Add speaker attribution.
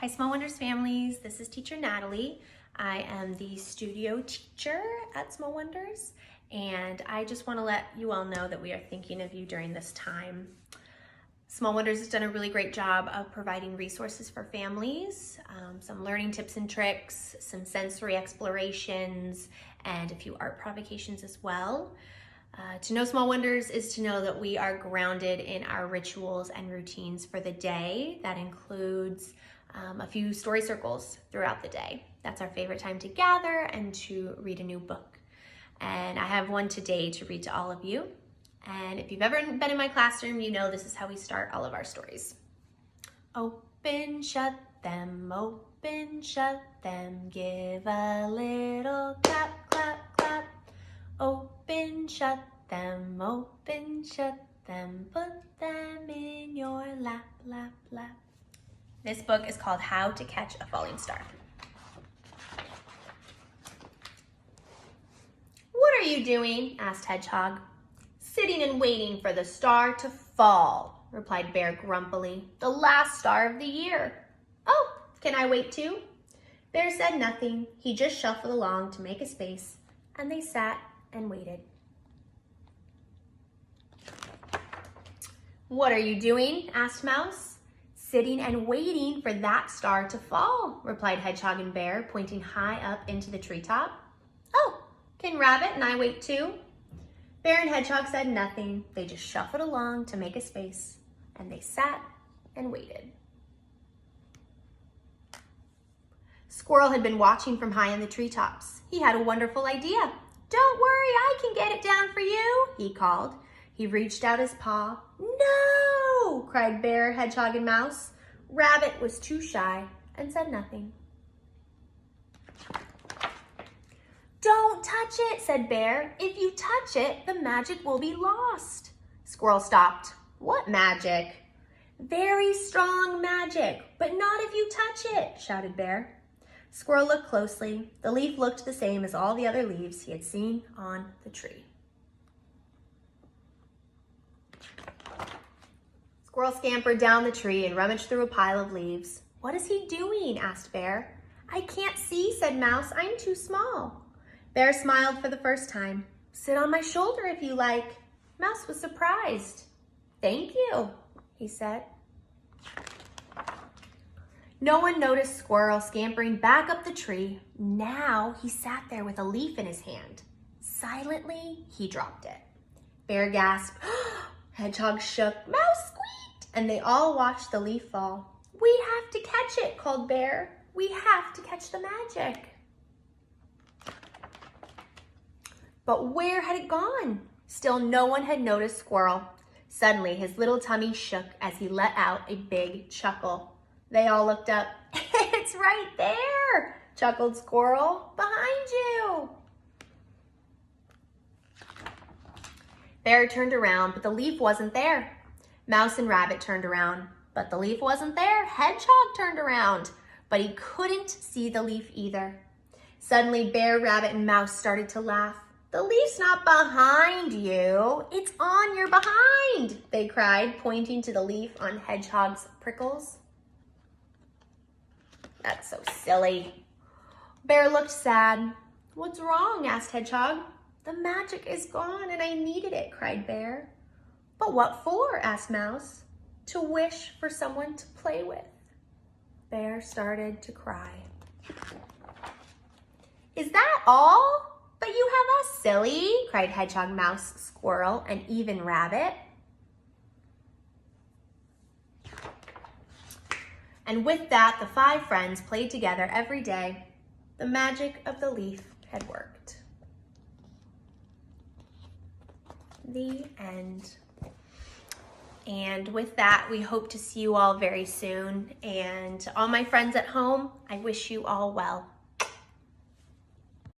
Speaker 1: Hi Small Wonders families, this is Teacher Natalie. I am the studio teacher at Small Wonders, and I just want to let you all know that we are thinking of you during this time. Small Wonders has done a really great job of providing resources for families, some learning tips and tricks, some sensory explorations, and a few art provocations as well. To know Small Wonders is to know that we are grounded in our rituals and routines for the day. That includes a few story circles throughout the day. That's our favorite time to gather and to read a new book. And I have one today to read to all of you. And if you've ever been in my classroom, you know this is how we start all of our stories. Open, shut them, give a little clap, clap, clap. Open, shut them, put them in your lap, lap, lap. This book is called How to Catch a Falling Star. What are you doing? Asked Hedgehog. Sitting and waiting for the star to fall, replied Bear grumpily. The last star of the year. Oh, can I wait too? Bear said nothing. He just shuffled along to make a space, and they sat and waited. What are you doing? Asked Mouse. Sitting and waiting for that star to fall, replied Hedgehog and Bear, pointing high up into the treetop. Oh, can Rabbit and I wait too? Bear and Hedgehog said nothing. They just shuffled along to make a space, and they sat and waited. Squirrel had been watching from high in the treetops. He had a wonderful idea. Don't worry, I can get it down for you, he called. He reached out his paw. No, cried Bear, Hedgehog, and Mouse. Rabbit was too shy and said nothing. Don't touch it, said Bear. If you touch it, the magic will be lost. Squirrel stopped. What magic? Very strong magic, but not if you touch it, shouted Bear. Squirrel looked closely. The leaf looked the same as all the other leaves he had seen on the tree. Squirrel scampered down the tree and rummaged through a pile of leaves. What is he doing? Asked Bear. I can't see, said Mouse. I'm too small. Bear smiled for the first time. Sit on my shoulder if you like. Mouse was surprised. Thank you, he said. No one noticed Squirrel scampering back up the tree. Now he sat there with a leaf in his hand. Silently, he dropped it. Bear gasped. Hedgehog shook. Mouse squeaked, and they all watched the leaf fall. We have to catch it, called Bear. We have to catch the magic. But where had it gone? Still no one had noticed Squirrel. Suddenly, his little tummy shook as he let out a big chuckle. They all looked up. It's right there, chuckled Squirrel. Behind you. Bear turned around, but the leaf wasn't there. Mouse and Rabbit turned around, but the leaf wasn't there. Hedgehog turned around, but he couldn't see the leaf either. Suddenly, Bear, Rabbit, and Mouse started to laugh. The leaf's not behind you. It's on your behind, they cried, pointing to the leaf on Hedgehog's prickles. That's so silly. Bear looked sad. What's wrong? Asked Hedgehog. The magic is gone and I needed it, cried Bear. But what for? Asked Mouse. To wish for someone to play with. Bear started to cry. Is that all? But you have us, silly, cried Hedgehog, Mouse, Squirrel, and even Rabbit. And with that, the 5 friends played together every day. The magic of the leaf had worked. The end. And with that, we hope to see you all very soon. And to all my friends at home, I wish you all well.